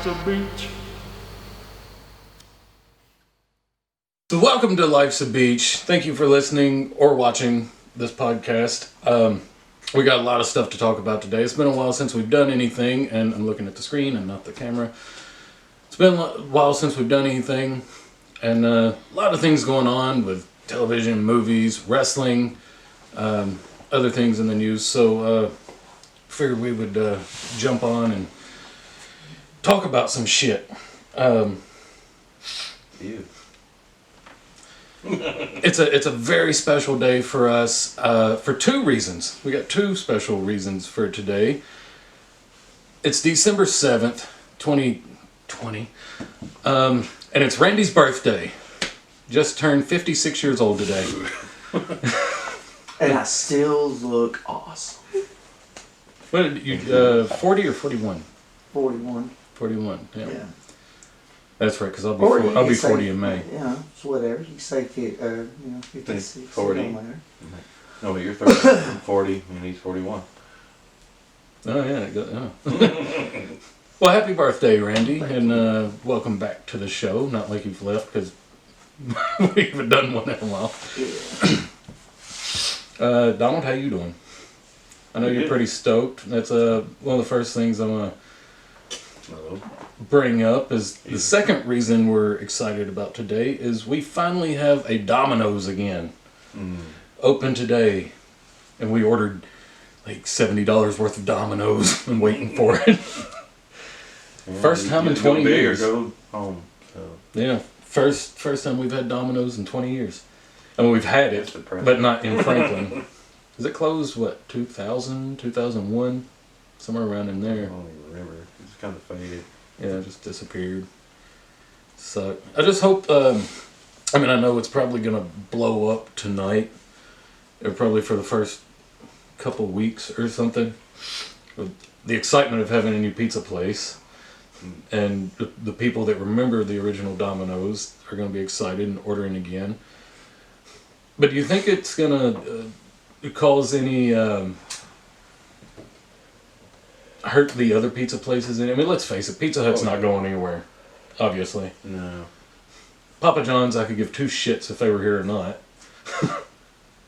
Life's a beach. So welcome to Life's a Beach. Thank you for listening or watching this podcast. We got a lot of stuff to talk about today. It's been a while since we've done anything, and I'm looking at the screen and not the camera. It's been a while since we've done anything, and a lot of things going on with television, movies, wrestling, other things in the news. So figured we would jump on and talk about some shit. It's a very special day for us for two reasons. We got two special reasons for today. It's December 7th, 2020, and it's Randy's birthday. Just turned 56 years old today. And I still look awesome. What did you, 40 or 41? 41. 41, yeah. Yeah. That's right, because I'll be 40 in May. Yeah, it's whatever. You can say 56. 40. It don't matter. No, but you're 30, 40, and he's 41. Oh, yeah. Well, happy birthday, Randy, and welcome back to the show. Not like you've left, because we haven't done one in a while. Yeah. Donald, how you doing? I know you're pretty stoked. That's one of the first things I'm going to bring up is the second reason we're excited about today is we finally have a Domino's again. Open today. And we ordered like $70 worth of Domino's and waiting for it. First time in 20 years. Go home. So. Yeah. First time we've had Domino's in 20 years. I mean, we've had it, but not in Franklin. Is it closed, 2000, 2001? Somewhere around in there. I don't even remember. It's kind of faded. Yeah, it just disappeared. Sucked. I just hope, I know it's probably going to blow up tonight. Or probably for the first couple weeks or something. With the excitement of having a new pizza place. And the people that remember the original Domino's are going to be excited and ordering again. But do you think it's going to cause any hurt the other pizza places? I mean, let's face it, Pizza Hut's not going anywhere, obviously. No. Papa John's, I could give two shits if they were here or not.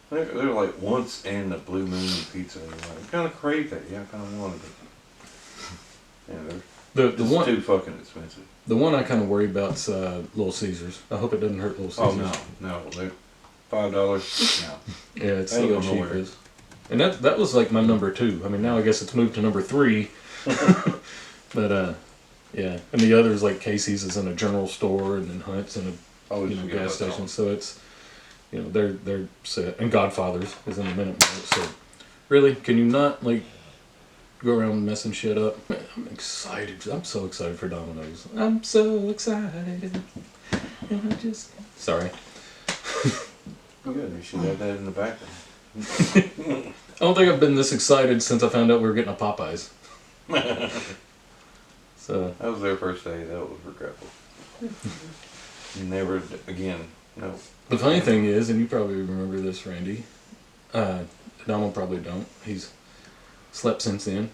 They're like once in the Blue Moon pizza. I kind of crave that. Yeah, I kind of wanted it. Yeah, they're one too fucking expensive. The one I kind of worry about's Little Caesars. I hope it doesn't hurt Little Caesars. Oh no, they're $5. No. Yeah, it's so cheap. And that was like my number 2. I mean, now I guess it's moved to number 3. But yeah, and the others like Casey's is in a general store, and then Hunt's in a gas station. So it's they're set. And Godfather's is in a Minute Maid. So really, can you not like go around messing shit up? I'm excited. I'm so excited for Domino's. I'm so excited. And I just sorry. Good. You should have that in the back. I don't think I've been this excited since I found out we were getting a Popeyes. So that was their first day. That was regretful. Never again. No. The funny thing is, and you probably remember this, Randy. Donald probably don't. He's slept since then.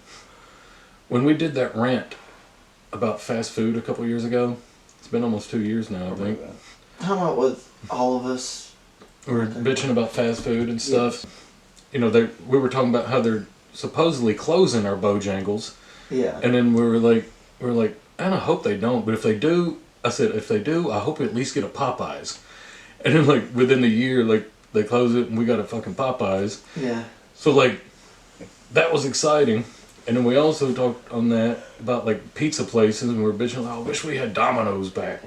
When we did that rant about fast food a couple years ago, it's been almost 2 years now, I think. How about with all of us? We were bitching about fast food and stuff. Yeah. We were talking about how they're supposedly closing our Bojangles. Yeah. And then we were like, and I hope they don't, but if they do, I said, if they do, I hope we at least get a Popeyes. And then like within the year, like they close it and we got a fucking Popeyes. Yeah. So like, that was exciting. And then we also talked on that about like pizza places, and we were bitching, I wish we had Domino's back.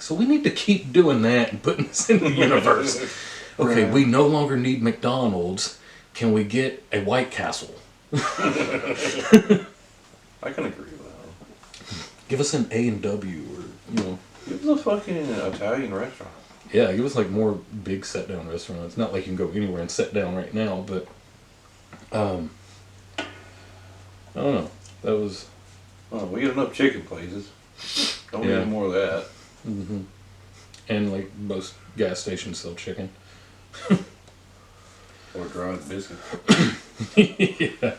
So we need to keep doing that and putting this in the universe. Okay, right. We no longer need McDonald's. Can we get a White Castle? I can agree with that. Give us an A&W or, Give us a fucking Italian restaurant. Yeah, give us like more big sit-down restaurants. Not like you can go anywhere and sit down right now, but I don't know. That was... Oh, we got enough chicken places. Don't need more of that. Mm-hmm. And like most gas stations sell chicken. Or dried biscuits. Yeah.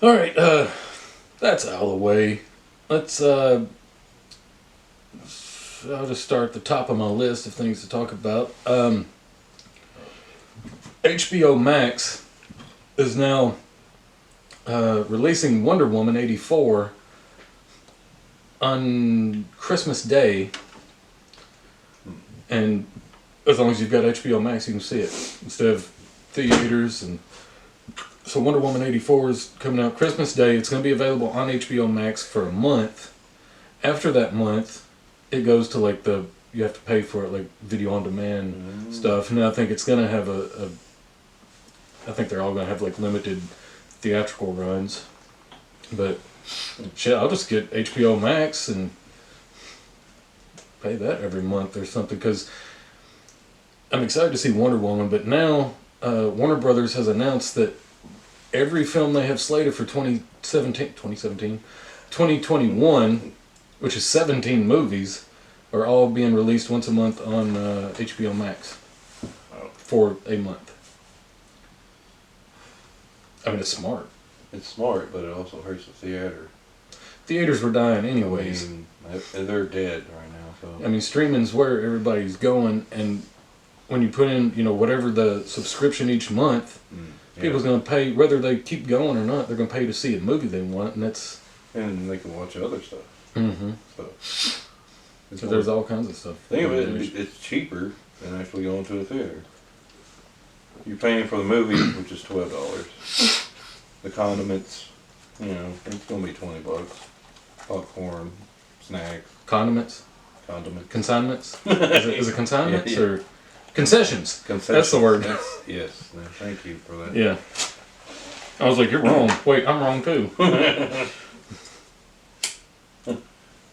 Alright, that's out of the way. let's I'll just start at the top of my list of things to talk about. HBO Max is now releasing Wonder Woman 84 on Christmas Day, and as long as you've got HBO Max, you can see it instead of theaters. And so Wonder Woman 84 is coming out Christmas Day. It's going to be available on HBO Max for a month. After that month, it goes to like you have to pay for it, like video on demand stuff. And I think it's going to have I think they're all going to have like limited theatrical runs. But shit, I'll just get HBO Max and pay that every month or something, because I'm excited to see Wonder Woman. But now Warner Brothers has announced that every film they have slated for 2021, which is 17 movies, are all being released once a month on HBO Max for a month. I mean, it's smart. It's smart, but it also hurts the theater. Theaters were dying anyways. I mean, they're dead right now. So I mean, streaming's where everybody's going, and when you put in, whatever the subscription each month, people's going to pay, whether they keep going or not, they're going to pay to see a movie they want, and that's... And they can watch other stuff. Mm-hmm. So there's all kinds of stuff. Think of it, it's cheaper than actually going to a theater. You're paying for the movie, which is $12. The condiments, it's going to be $20. Popcorn, snacks. Condiments? Condiments. Consignments? Is it consignments Yeah. or... Concessions. That's the word. Yes. No, thank you for that. Yeah. I was like, you're wrong. Wait, I'm wrong too.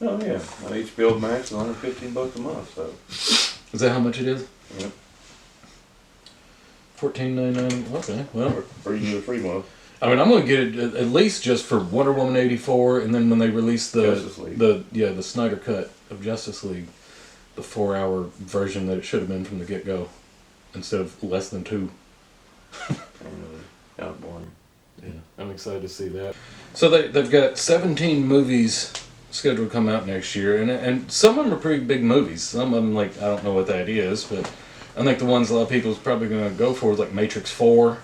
Oh yeah, on HBO Max is $115 a month. So Is that how much it is? Yep. $14.99. Okay, well. Or you get a free month. I mean, I'm gonna get it at least just for Wonder Woman 84, and then when they release the Justice League. the Snyder cut of Justice League, the 4-hour version that it should have been from the get-go, instead of less than 2. Kind of boring. Yeah, I'm excited to see that. So they've got 17 movies scheduled to come out next year, and some of them are pretty big movies. Some of them, like, I don't know what the idea is, but I think the ones a lot of people is probably going to go for is like Matrix 4,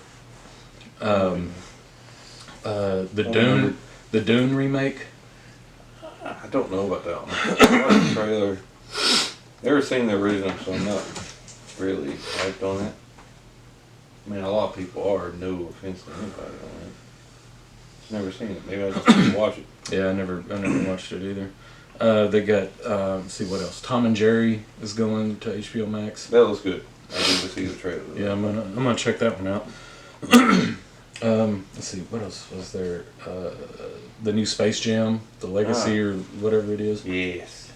the Dune remake. I don't know about that one. I watched the trailer. Never seen the original, so I'm not really hyped on it. I mean, a lot of people are. No offense to anybody on it. Never seen it. Maybe I just didn't watch it. Yeah, I never watched it either. They got let's see what else. Tom and Jerry is going to HBO Max. That looks good. I didn't see the trailer. Yeah, I'm gonna check that one out. Let's see, what else was there? The new Space Jam, the Legacy or whatever it is. Yes.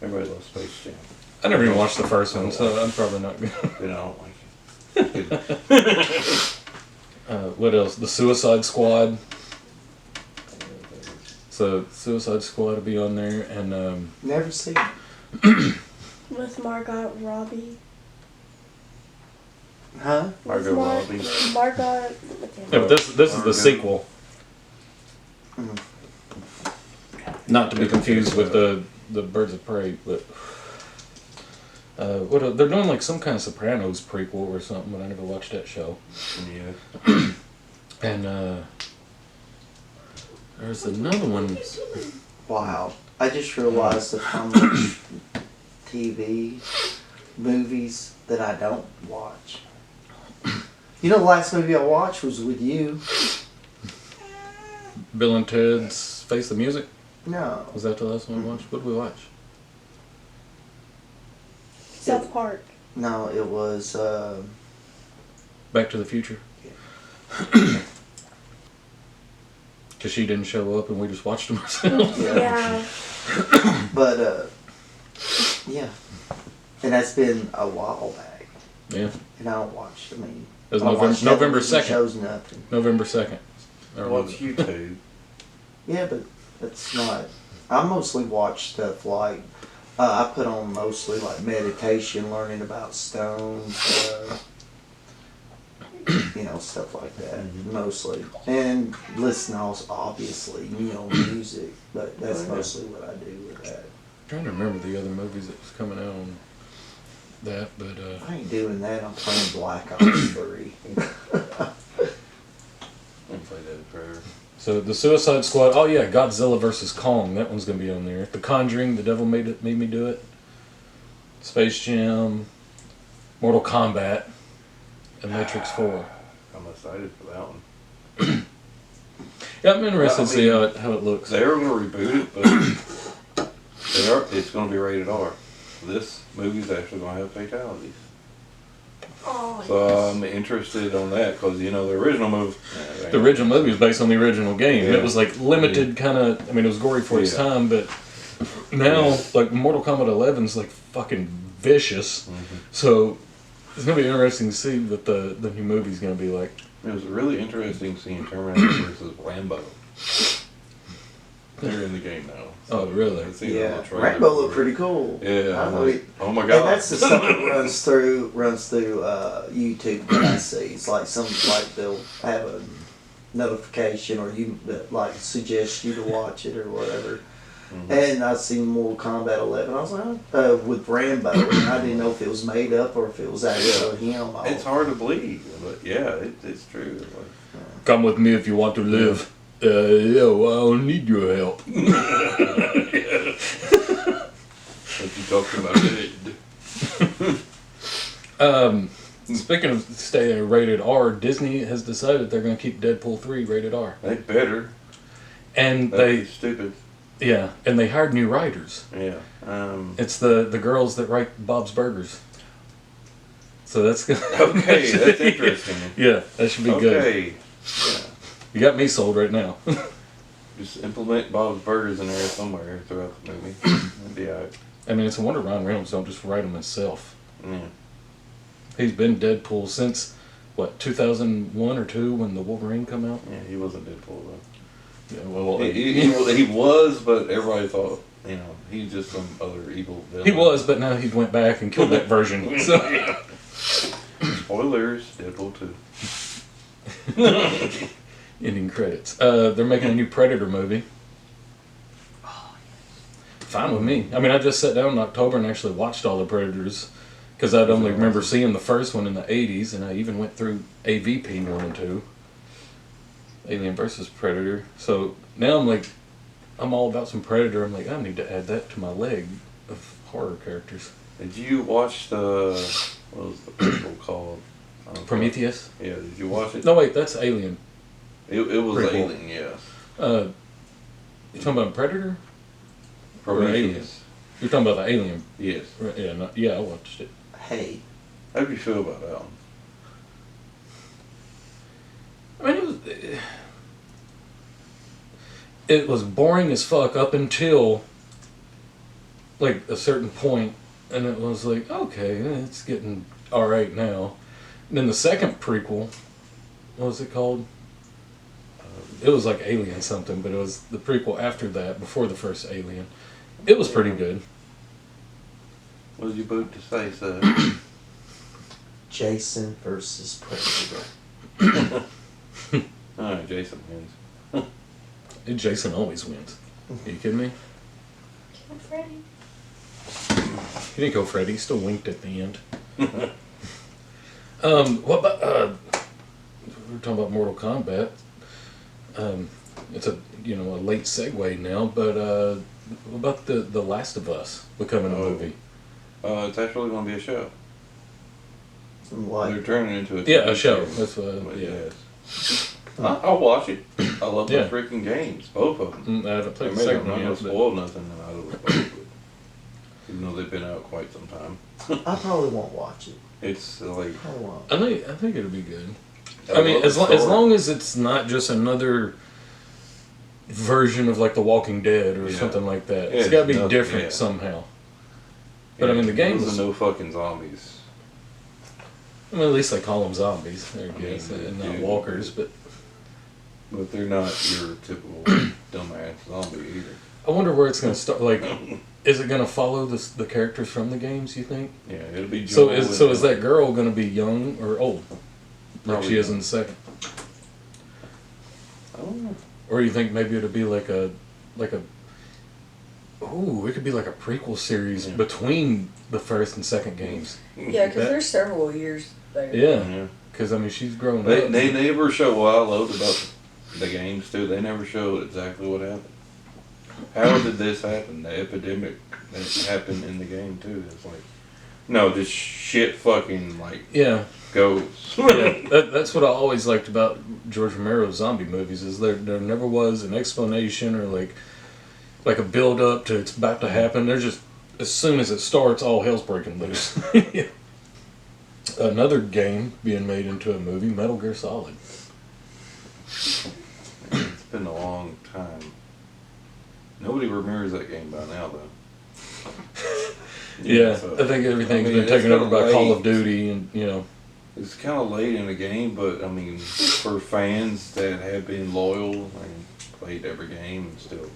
Everybody loves Space Jam. I never even watched the first one, so I'm probably not good. Then I don't like it. What else? The Suicide Squad. So Suicide Squad will be on there, and Never seen it. With Margot Robbie. Huh? Margot Robbie. Margot. yeah, but this is the sequel. Mm. Not to be confused with the Birds of Prey, but they're doing like some kind of Sopranos prequel or something, but I never watched that show. Yeah. And there's another one. Wow. I just realized of how much TV, movies that I don't watch. The last movie I watched was with you. Bill and Ted's Face the Music. No. Was that the last one we watched? What did we watch? South Park. No, it was, Back to the Future. Because she didn't show up and we just watched them ourselves. Yeah. but, yeah. And that's been a while back. Yeah. And I don't watch, It was November 2nd. Shows nothing. November 2nd. What's YouTube? Yeah, but that's not. I mostly watch stuff like I put on mostly like meditation, learning about stones, stuff like that, mostly. And listen, also, obviously, music, but that's mostly what I do with that. I'm trying to remember the other movies that was coming out on that, but I ain't doing that. I'm playing Black Ops 3. Didn't play that forever. so the Suicide Squad. Oh yeah, Godzilla vs Kong. That one's gonna be on there. The Conjuring. The Devil made me do it. Space Jam. Mortal Kombat. And Matrix 4. I'm excited for that one. Yeah, I'm interested to see how it looks. They were going to reboot it, but it's going to be rated R. This movie's actually going to have fatalities. Oh, So I'm interested on that because, the original movie... The original movie was based on the original game. Yeah. It was like limited kind of... I mean, it was gory for its time, but now, like, Mortal Kombat 11's like fucking vicious. Mm-hmm. So it's going to be interesting to see what the new movie's going to be like. It was really interesting seeing Terminator versus Rambo. They're in the game now. Oh, really? I've seen it on Yeah, the trailer. Rambo looked pretty cool. Yeah. I mean, Oh my and god. that's the stuff that runs through YouTube that I see. It's like they'll have a notification or you like suggest you to watch it or whatever. Mm-hmm. And I seen Mortal Kombat 11. I was like, with Rambo, and I didn't know if it was made up or if it was actually him. It's hard to believe, but yeah, it's true. Like, Come with me if you want to live. Yeah, well, I don't need your help. like you talked about it. Speaking of staying rated R, Disney has decided they're going to keep Deadpool 3 rated R. They better. And That'd be stupid. and they hired new writers. Yeah. It's the girls that write Bob's Burgers. So that's good. Okay, that's interesting. Yeah, that should be good. Okay. Yeah. You got me sold right now. Just implement Bob's Burgers in there somewhere throughout the movie. That'd be alright. I mean, it's a wonder Ryan Reynolds don't just write them himself. Yeah. He's been Deadpool since, 2001 or 2 when the Wolverine come out? Yeah, he wasn't Deadpool though. Yeah, well, He was, but everybody thought, he's just some other evil villain. he was, but now he went back and killed that version. So. Spoilers, Deadpool 2. Ending credits. They're making a new Predator movie. Fine with me. I mean, I just sat down in October and actually watched all the Predators because I'd only remember seeing the first one in the 80s, and I even went through AVP 1 and 2. Alien vs. Predator. So now I'm all about some Predator. I'm like, I need to add that to my leg of horror characters. Did you watch what was the prequel called? Prometheus? Yeah, did you watch it? No, wait, that's Alien. It was Prequel. Alien, yes. You talking about Predator? Prometheus. You're talking about the Alien? Yes. Right, yeah, I watched it. Hey, How do you feel about that one? I mean, it was boring as fuck up until like a certain point, and it was like, okay, it's getting all right now. And then the second prequel, what was it called? It was like Alien something, but it was the prequel after that, before the first Alien. It was pretty good. Hmm. What did you boot to say, sir? Jason versus Predator. Alright, Jason wins. Jason always wins. Are you kidding me? Kill Freddy. He didn't go Freddy. He still winked at the end. What about? We were talking about Mortal Kombat. It's a late segue now, but what about the Last of Us becoming a movie? It's actually going to be a show. Like, They're turning it into a Yeah, TV a show. series. That's But yeah. yes. I'll watch it. I love Yeah. those freaking games, both of them. I haven't played the I'm second not one going yet. to But spoil nothing out of the both, even though they've been out quite some time. I probably won't watch it. It's like Probably won't. I think it'll be good. I I mean, love as the long story. as it's not just another version of like The Walking Dead or Yeah. something like that. Yeah, It's got to be nothing, different yeah. somehow. But I mean, the game was was. no fucking zombies. I mean, at least they call them zombies, I guess, they and not do. walkers. But But they're not your typical dumbass zombie either. I wonder where it's going to start. Like, is it going to follow the characters from the games? You think? Yeah, it'll be So Joel is that girl going to be young or old? like she is in the second? I don't know. Or you think maybe it'd be like a ooh, it could be like a prequel series between the first and second games. Yeah, because there's several years there. Yeah, because I mean she's grown up. They never show. Well, I loved about the games too. They never show exactly what happened. How did this happen? The epidemic that happened in the game too. It's like, no, just shit fucking like goes. Yeah, that's what I always liked about George Romero's zombie movies is there never was an explanation or like a build up to it's about to happen. They're just as soon as it starts, all hell's breaking loose. Another game being made into a movie, Metal Gear Solid. It's been a long time. Nobody remembers that game by now, though. Yeah, so, I think everything's been it's taken over kinda by Call late. of Duty, and you know. It's kind of late in the game, but I mean, for fans that have been loyal and played every game and still,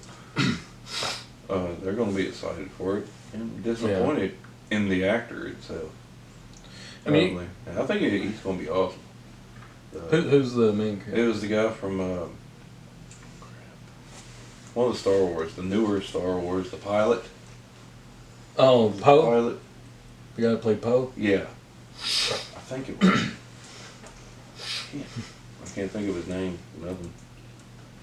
they're going to be excited for it and disappointed in the actor itself. I mean, and I think he's going to be awesome. who's the main character? It was the guy from one of the Star Wars, the newer Star Wars, the pilot. Oh, Poe? Pilot. The guy that played Poe? Yeah. I think it was. I can't think of his name. Nothing.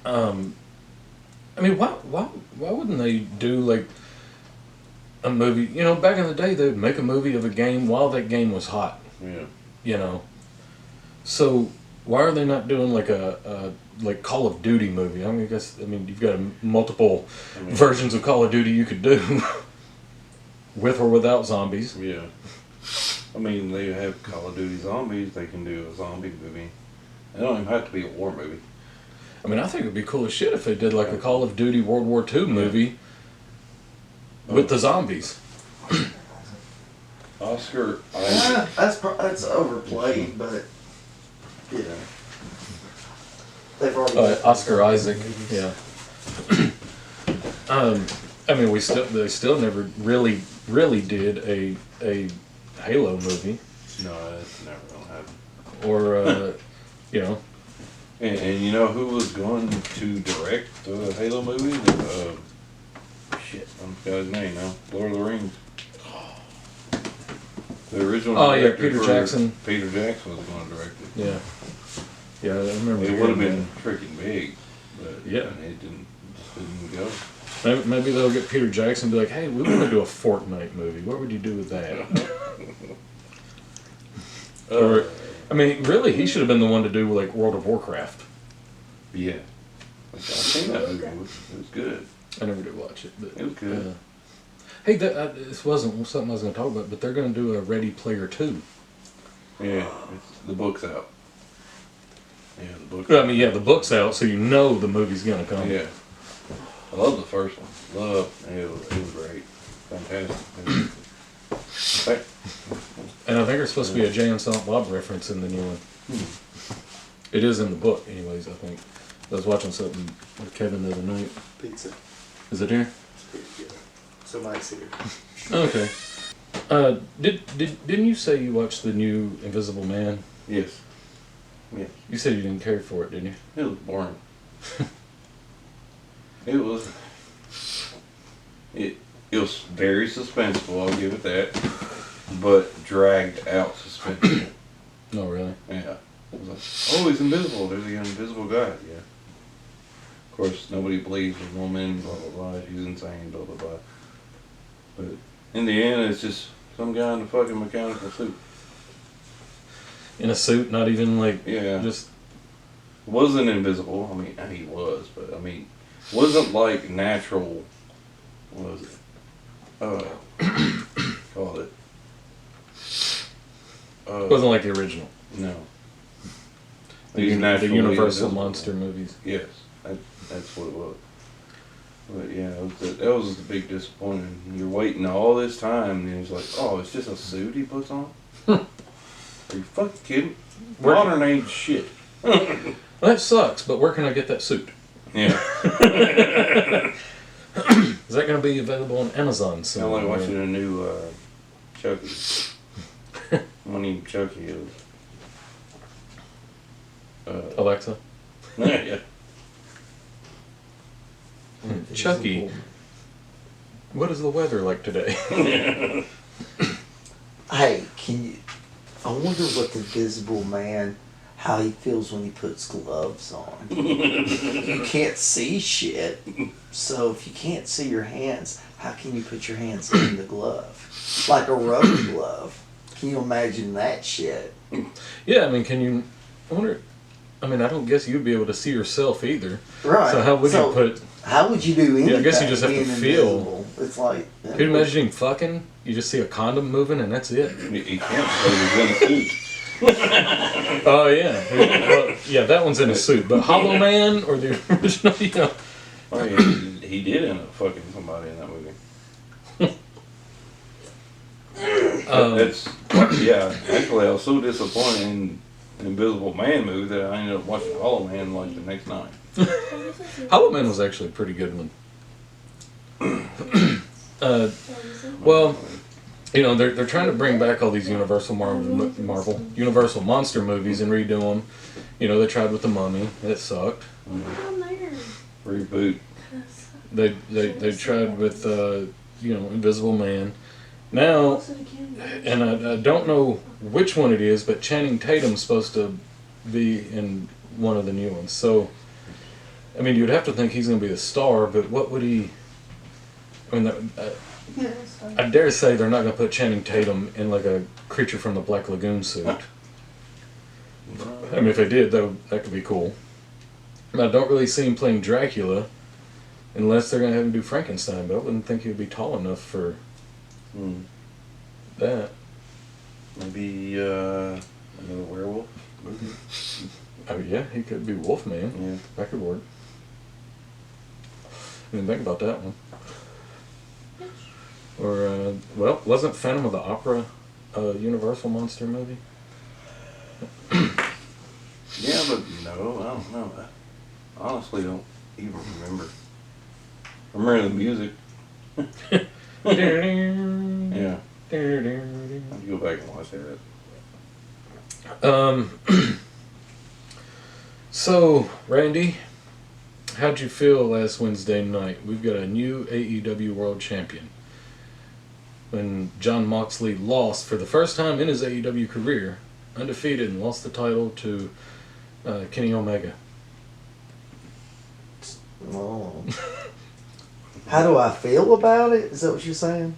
I mean, why wouldn't they do like a movie? You know, back in the day, they'd make a movie of a game while that game was hot. Yeah. You know, so why are they not doing like a like Call of Duty movie? I mean, you've got multiple versions of Call of Duty you could do with or without zombies. Yeah. I mean, they have Call of Duty Zombies. They can do a zombie movie. It don't even have to be a war movie. I mean, I think it'd be cool as shit if they did like a Call of Duty World War II movie with the zombies. Oscar Isaac. That's overplayed, but you know they've already. Oscar Isaac, yeah. I mean, they still never really did a Halo movie, No, that's never gonna happen. or you know. And you know who was going to direct the Halo movie? Shit, I forgot his name now. Lord of the Rings. The original director Peter for Jackson. Peter Jackson was going to direct it. Yeah, I remember. It would have been freaking big, but Yeah. it just didn't go. Maybe they'll get Peter Jackson and be like, "Hey, we want to do a Fortnite movie. What would you do with that?" Or, I mean, really, he should have been the one to do like World of Warcraft. Yeah. I've seen that movie. It was good. I never did watch it, but It was good. hey, this wasn't something I was going to talk about, but they're going to do a Ready Player 2. Yeah, the book's out. Yeah, the book's I mean, yeah, the book's out, so you know the movie's going to come. Yeah. I love the first one. It was great. Fantastic. And I think there's supposed to be a Jay and Silent Bob reference in the new one. It is in the book, anyways, I think. I was watching something with Kevin the other night. Pizza. Is it here? So Mike's here. Okay. Didn't you say you watched the new Invisible Man? Yes. Yeah. You said you didn't care for it, didn't you? It was boring. It was very suspenseful, I'll give it that. But dragged out suspenseful. No, really? Yeah. It was like, oh, he's invisible. There's an invisible guy. Yeah. Of course, nobody believes the woman, blah, blah, blah. She's insane, blah, blah, blah. But in the end, it's just some guy in a fucking mechanical suit. In a suit, not even like... Yeah. Just... Wasn't invisible. I mean, he was, but I mean, wasn't like natural. What was it? Called it. wasn't like the original. No. The He's naturally Universal invisible. monster movies. Yes, that's what it was. But yeah, that was the big disappointment. You're waiting all this time, and it's like, oh, it's just a suit he puts on? Are you fucking kidding? Modern age shit. Well, that sucks, but where can I get that suit? Yeah. Is that going to be available on Amazon soon? I like watching a new Chucky. One named Chucky is. Alexa. Yeah. Chucky, what is the weather like today? Hey, I wonder what the Invisible Man, how he feels when he puts gloves on. You can't see shit, so if you can't see your hands, how can you put your hands in the glove? Like a rubber glove. Can you imagine that shit? Yeah, I mean, I wonder, I don't guess you'd be able to see yourself either. Right. So how would you put... How would you do anything? Yeah, I guess you just have to being feel. invisible? It's like... Can you imagine fucking? You just see a condom moving and that's it. He can't because he's in a suit. Oh, yeah. Well, yeah, that one's in a suit. But Hollow Man or the original, Oh, yeah, he did end up fucking somebody in that movie. Yeah, actually I was so disappointed in the Invisible Man movie that I ended up watching Hollow Man like the next night. Hollow Man was actually a pretty good one. Well, they're trying to bring back all these Universal Universal monster movies and redo them. They tried with the Mummy, it sucked. Reboot. They tried with Invisible Man. Now, and I don't know which one it is, but Channing Tatum's supposed to be in one of the new ones. So, you'd have to think he's going to be the star, but what would he... I dare say they're not going to put Channing Tatum in like a Creature from the Black Lagoon suit. If they did, that could be cool. I don't really see him playing Dracula unless they're going to have him do Frankenstein, but I wouldn't think he would be tall enough for that. Maybe another werewolf movie? Oh yeah, he could be Wolfman. Yeah. That could work. I didn't think about that one. Or, wasn't Phantom of the Opera a Universal monster movie? Yeah, but no, I don't know. I honestly don't even remember. I remember the music. Yeah. I have to go back and watch that. So, Randy, how'd you feel last Wednesday night? We've got a new AEW World Champion. When Jon Moxley lost for the first time in his AEW career, undefeated, and lost the title to Kenny Omega. Oh. How do I feel about it? Is that what you're saying?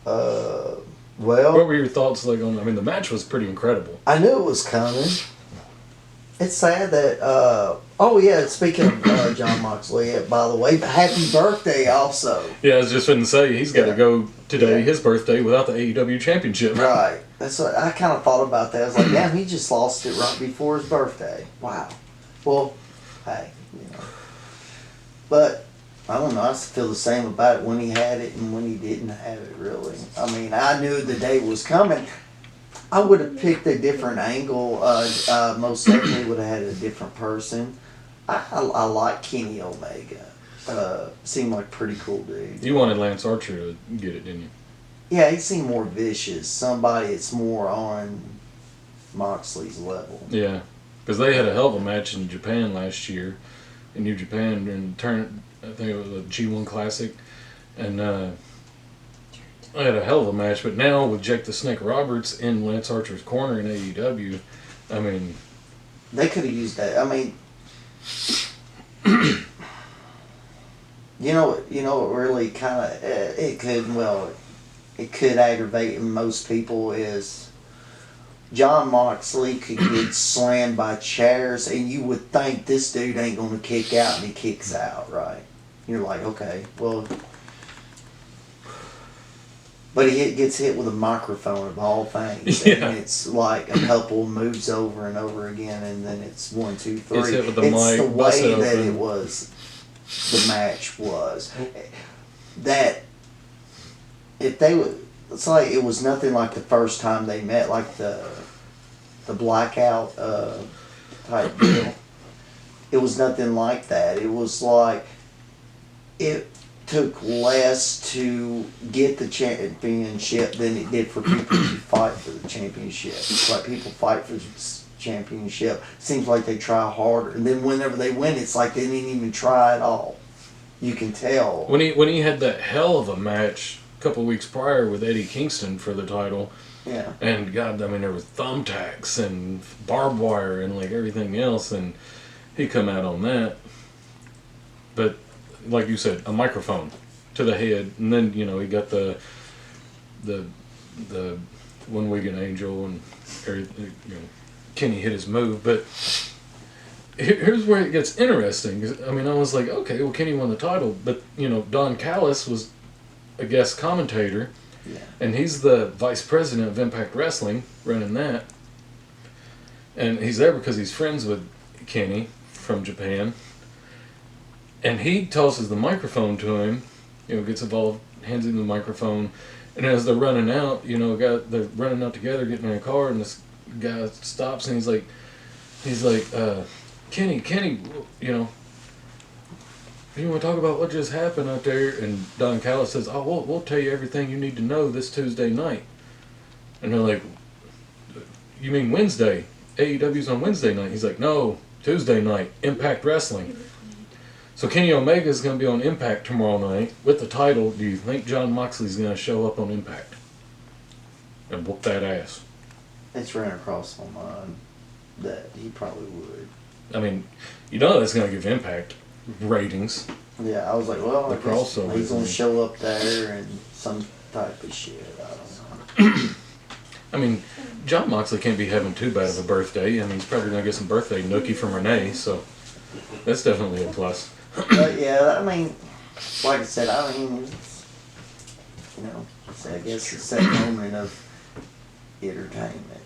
Well... What were your thoughts like on... the match was pretty incredible. I knew it was coming. It's sad that... oh, yeah, speaking of Jon Moxley, by the way, happy birthday also. Yeah, I was just going to say, he's got to go today, his birthday, without the AEW Championship. Right. That's what I kind of thought about that. I was like, damn, he just lost it right before his birthday. Wow. Well, hey, But... I don't know, I feel the same about it when he had it and when he didn't have it, really. I knew the day was coming. I would have picked a different angle. Most definitely would have had a different person. I like Kenny Omega. Seemed like a pretty cool dude. You wanted Lance Archer to get it, didn't you? Yeah, he seemed more vicious. Somebody that's more on Moxley's level. Yeah, because they had a hell of a match in Japan last year. In New Japan, and I think it was a G1 Classic, and I had a hell of a match. But now with Jake the Snake Roberts in Lance Archer's corner in AEW, they could have used that. It really kind of it could aggravate most people is. Jon Moxley could get slammed by chairs, and you would think this dude ain't going to kick out, and he kicks out, right? You're like, okay, well... But he gets hit with a microphone of all things, and it's like a couple moves over and over again, and then it's 1, 2, 3. It's hit with the mic, the way that it was, the match was. That, if they would... It's like it was nothing like the first time they met, like the blackout type deal. It was nothing like that. It was like it took less to get the championship than it did for people to fight for the championship. It's like people fight for the championship. Seems like they try harder. And then whenever they win, it's like they didn't even try at all. You can tell. When he had that hell of a match a couple weeks prior with Eddie Kingston for the title. Yeah. And God, I mean, there was thumbtacks and barbed wire and like everything else, and he come out on that. But like you said, a microphone to the head, and then he got the one-winged angel, and Kenny hit his move. But here's where it gets interesting. 'Cause, I mean, I was like, okay, well, Kenny won the title, but Don Callis was a guest commentator. Yeah. And he's the vice president of Impact Wrestling, running that. And he's there because he's friends with Kenny from Japan. And he tosses the microphone to him, gets involved, hands him the microphone. And as they're running out, they're running out together, getting in a car, and this guy stops and he's like, Kenny, you want to talk about what just happened out there? And Don Callis says, oh, we'll tell you everything you need to know this Tuesday night. And they're like, you mean Wednesday? AEW's on Wednesday night. He's like, no, Tuesday night, Impact Wrestling. So Kenny Omega's going to be on Impact tomorrow night with the title. Do you think Jon Moxley's going to show up on Impact and whoop that ass? It's ran across my mind that he probably would. I mean, that's going to give Impact ratings. Yeah, I was like, well, The I guess crossover, he's going to isn't show up there and some type of shit. I don't know. I mean, Jon Moxley can't be having too bad of a birthday. I mean, he's probably going to get some birthday nookie from Renee, so that's definitely a plus. But yeah, I mean, like I said, it's, I guess it's that moment of entertainment.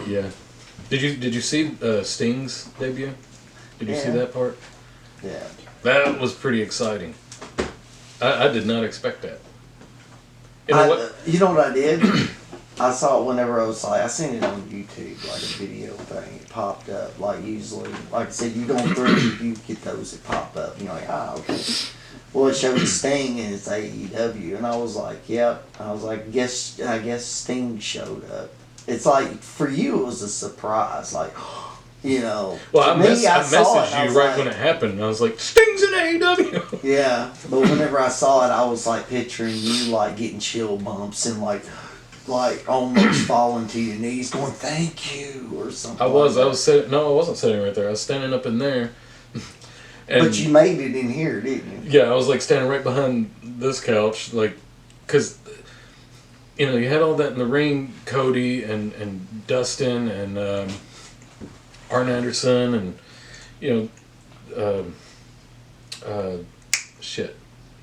Yeah. Did you see Sting's debut? Did you see Yeah. that part? Yeah. That was pretty exciting. I did not expect that. You know what? You know what I did? I saw it whenever I seen it on YouTube, like a video thing. It popped up, like usually, like I said, you going through, you get those that pop up, and you're like, okay. Well, it showed Sting and it's AEW, and I was like, yep. I was like, I guess Sting showed up. It's like, for you, it was a surprise, like, Well, I to me, messaged you right when it happened, and I was like, Sting's in AEW! Yeah, but whenever I saw it, I was like picturing you like getting chill bumps and like almost falling to your knees, going "thank you" or something. I wasn't sitting right there. I was standing up in there. And but you made it in here, didn't you? Yeah, I was like standing right behind this couch, like, because you had all that in the ring, Cody and Dustin and Arn Anderson and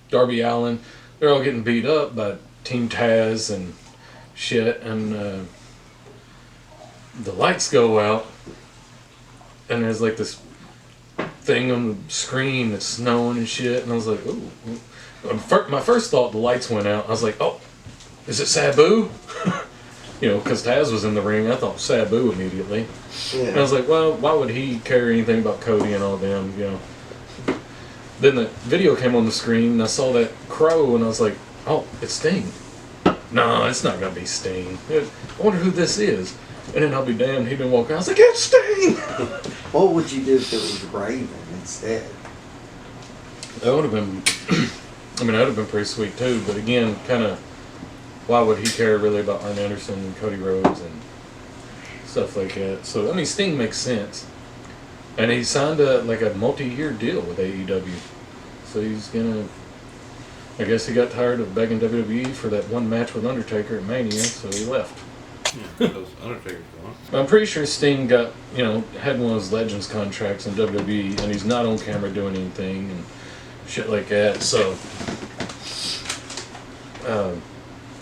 Darby Allin. They're all getting beat up by Team Taz and shit, and the lights go out, and there's like this thing on the screen that's snowing and shit, and I was like, ooh. My first thought, the lights went out. I was like, oh, is it Sabu? Because Taz was in the ring. I thought Sabu immediately. Yeah. And I was like, well, why would he care anything about Cody and all them, Then the video came on the screen, and I saw that crow, and I was like, oh, it's Sting. No, it's not going to be Sting. I wonder who this is. And then I'll be damned, he'd been walking. I was like, it's Sting! What would you do if it was Raven instead? That would have been, that would have been pretty sweet too, but again, kind of, why would he care really about Arn Anderson and Cody Rhodes and stuff like that? So, Sting makes sense. And he signed a multi-year deal with AEW. So he's gonna, I guess he got tired of begging WWE for that one match with Undertaker at Mania, so he left. Yeah, because Undertaker's gone. I'm pretty sure Sting got, had one of his Legends contracts in WWE, and he's not on camera doing anything and shit like that. So,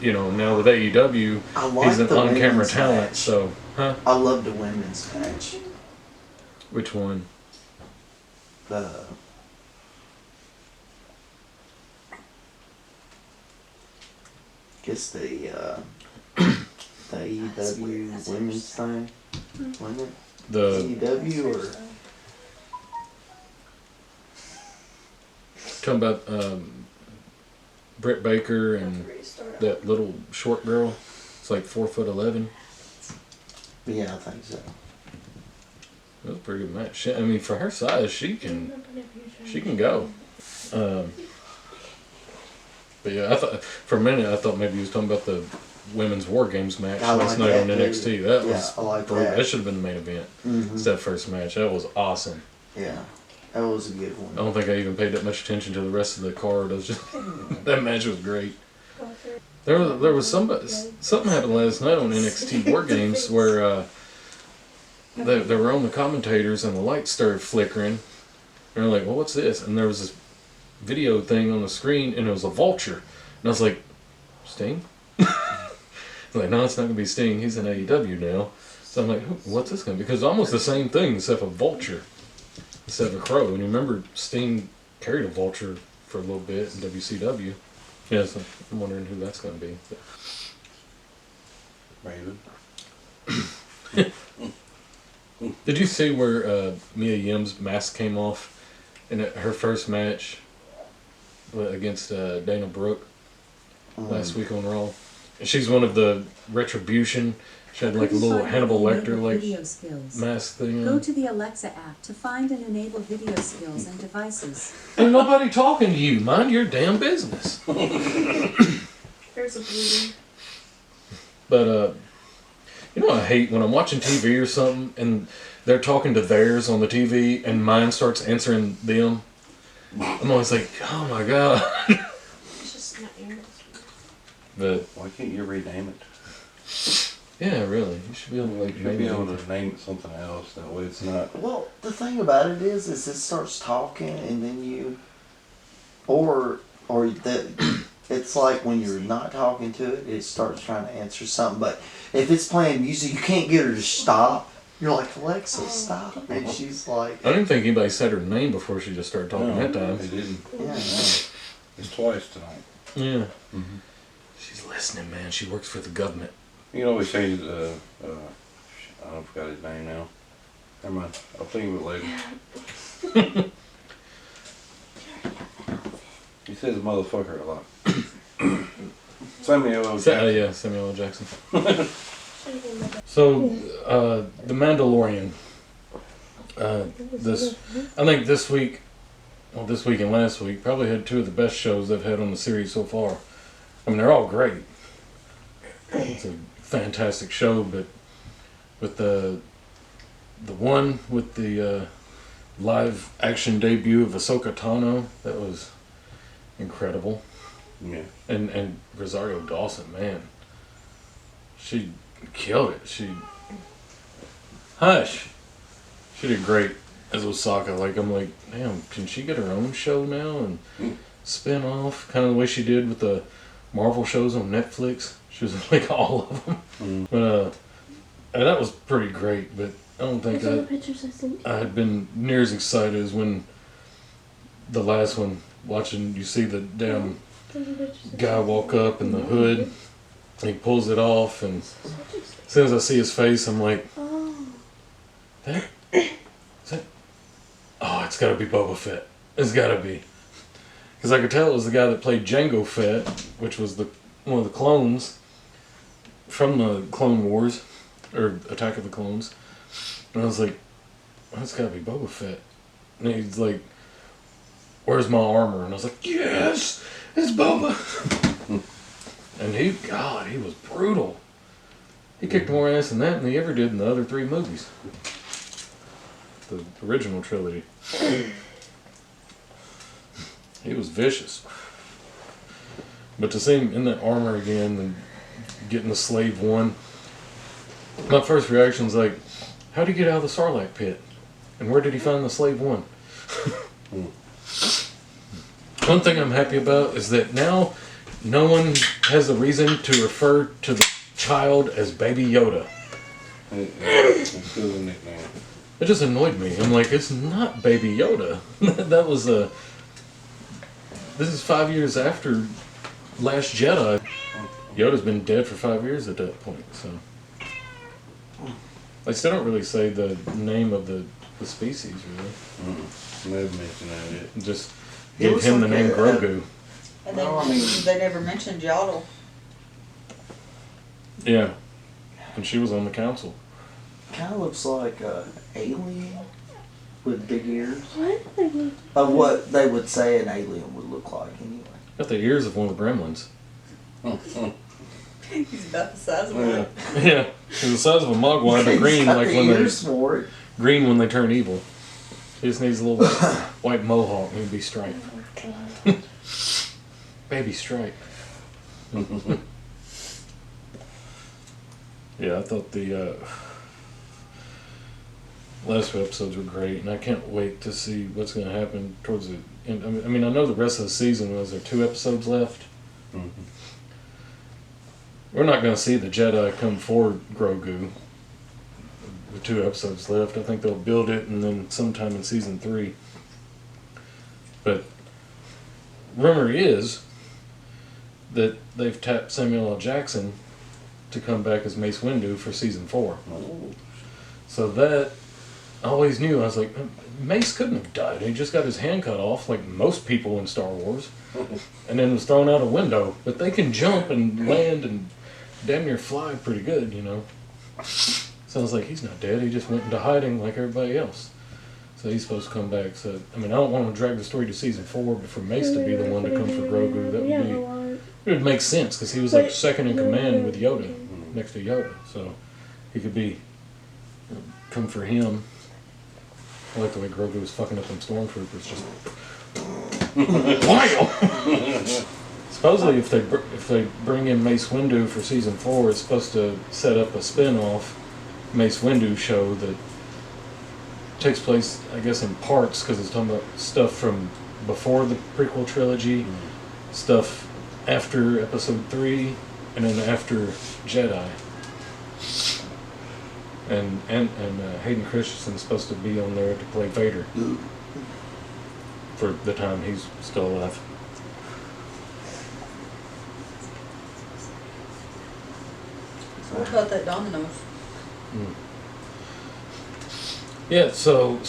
now with AEW, he's an on-camera talent. Match. So, huh? I love the women's match. Which one? Guess the AEW women's thing, wasn't it? The AEW or talking about Britt Baker and that little short girl. It's like 4'11". Yeah, I think so. It was a pretty good match. I mean, for her size, she can go. But yeah, I thought for a minute I thought maybe he was talking about the women's War Games match last night on NXT. That was I like that should have been the main event. It's that first match. That was awesome. Yeah, that was a good one. I don't think I even paid that much attention to the rest of the card. It was just that match was great. There was something happened last night on NXT War Games where they were on the commentators and the lights started flickering. And they're like, "Well, what's this?" And there was this video thing on the screen, and it was a vulture. And I was like, "Sting?" Like, no, it's not gonna be Sting. He's in AEW now. So I'm like, "What's this gonna be?" Because it's almost the same thing except a vulture instead of a crow. And you remember Sting carried a vulture for a little bit in WCW. Yeah, so I'm wondering who that's gonna be. Raven. Did you see where Mia Yim's mask came off in her first match against Dana Brooke last week on Raw? She's one of the Retribution. She had like a little Hannibal Lecter like mask thing. Go to the Alexa app to find and enable video skills and devices. Ain't nobody talking to you. Mind your damn business. There's a bleeding. But you know what I hate when I'm watching TV or something and they're talking to theirs on the TV and mine starts answering them. I'm always like, oh my god. It's just not yours. But Why can't you rename it? yeah, really, you should be able to like You should be able name to name it something else. That way it's not. Well, the thing about it is it starts talking and then you, or that it's like when you're not talking to it, it starts trying to answer something. But if it's playing music, you can't get her to stop. You're like, Alexa, stop. And she's like... I didn't think anybody said her name before she just started talking that time. They didn't. Yeah. It's twice tonight. Yeah. Mm-hmm. She's listening, man. She works for the government. You can always say, I forgot his name now. Never mind. I'll think of it later. He says motherfucker a lot. Samuel L. Jackson. Yeah, Samuel L. Jackson. So, The Mandalorian. I think this week and last week probably had two of the best shows they've had on the series so far. I mean, they're all great. It's a fantastic show, but with the one with the live action debut of Ahsoka Tano, that was incredible. Yeah. And Rosario Dawson, man, she killed it. She did great as Osaka. Like, I'm like, damn, can she get her own show now and spin off kind of the way she did with the Marvel shows on Netflix? She was in like all of them. But and that was pretty great. But I don't think I had been near as excited as when the last one. Watching, you see the damn guy walk up in the hood. He pulls it off, and as soon as I see his face, I'm like, oh, it's got to be Boba Fett. It's got to be. Because I could tell it was the guy that played Jango Fett, which was one of the clones from the Clone Wars, or Attack of the Clones. And I was like, oh, it's got to be Boba Fett. And he's like, where's my armor? And I was like, yes, it's Boba. And he was brutal. He kicked more ass in that than he ever did in the other three movies. The original trilogy. He was vicious. But to see him in that armor again and getting the Slave One, my first reaction was like, how'd he get out of the Sarlacc pit? And where did he find the Slave One? One thing I'm happy about is that now no one has a reason to refer to the child as Baby Yoda. It's still a nickname. It just annoyed me. I'm like, it's not Baby Yoda. That was this is 5 years after Last Jedi. Yoda's been dead for 5 years at that point, so. They still don't really say the name of the species, really. Never mentioned that yet. Just give him the name Grogu. And they never mentioned Yaddle. Yeah. And she was on the council. Kind of looks like a alien with big ears. What? Of what they would say an alien would look like, anyway. Got the ears of one of the gremlins. He's about the size of Yeah. one. Yeah, it's the size of a mogwai, but green He's got like the when they ears for it. green when they turn evil. He just needs a little white mohawk and he'd be Stripe. Baby Stripe. Yeah, I thought the last few episodes were great, and I can't wait to see what's going to happen towards the end. I mean, I know the rest of the season was there 2 episodes left. Mhm. We're not going to see the Jedi come for Grogu with 2 episodes left. I think they'll build it, and then sometime in season 3. But rumor is that they've tapped Samuel L. Jackson to come back as Mace Windu for season 4. Oh. So that, I always knew, I was like, Mace couldn't have died. He just got his hand cut off like most people in Star Wars, and then was thrown out a window. But they can jump and land and damn near fly pretty good, you know. So I was like, he's not dead. He just went into hiding like everybody else. So he's supposed to come back. So, I mean, I don't want to drag the story to season 4, but for Mace to be the one to come for Grogu, that would be, it would make sense, because he was like second in command with Yoda, next to Yoda. So he could be, come for him. I like the way Grogu was fucking up them stormtroopers. Just wow. Supposedly, if they bring in Mace Windu for season 4, it's supposed to set up a spin-off Mace Windu show that takes place, I guess, in parts, because it's talking about stuff from before the prequel trilogy, stuff after Episode 3, and then after Jedi. And Hayden Christensen's supposed to be on there to play Vader for the time he's still alive. What about that Domino's? Yeah, so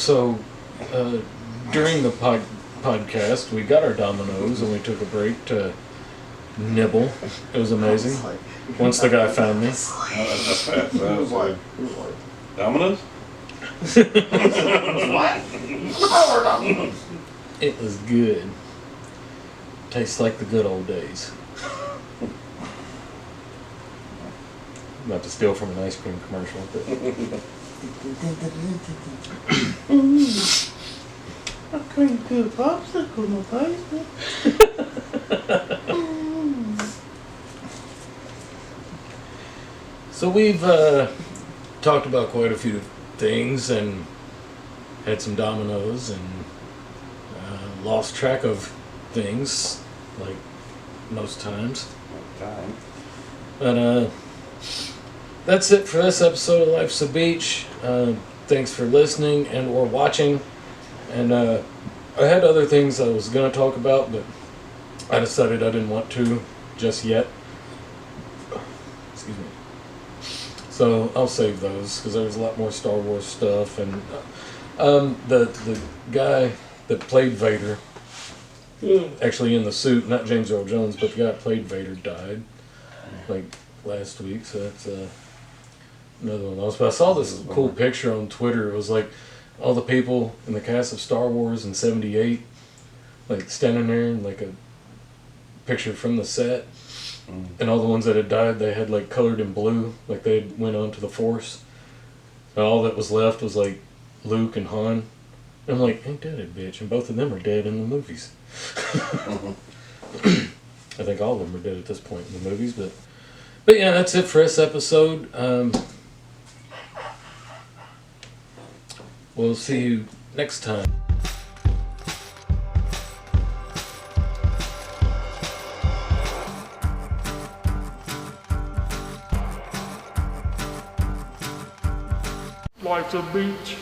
during the podcast, we got our Domino's and we took a break to nibble. It was amazing. Once the guy found me. It was like, Domino's? It was good. Tastes like the good old days. I'm about to steal from an ice cream commercial. But I couldn't do a popsicle in my basement. so we've talked about quite a few things and had some Domino's and lost track of things, like most times. Time. But that's it for this episode of Life's a Beach. Thanks for listening and or watching. And I had other things I was going to talk about, but I decided I didn't want to just yet. Excuse me. So I'll save those, because there's a lot more Star Wars stuff. And the guy that played Vader, actually in the suit, not James Earl Jones, but the guy that played Vader died like last week. So that's another one of those. But I saw this cool picture on Twitter. It was like all the people in the cast of Star Wars in '78, like standing there, and like a picture from the set. And all the ones that had died, they had like colored in blue, like they had went on to the Force. And all that was left was like Luke and Han. And I'm like, ain't that a bitch? And both of them are dead in the movies. I think all of them are dead at this point in the movies, but yeah, that's it for this episode. We'll see you next time. Life's a beach.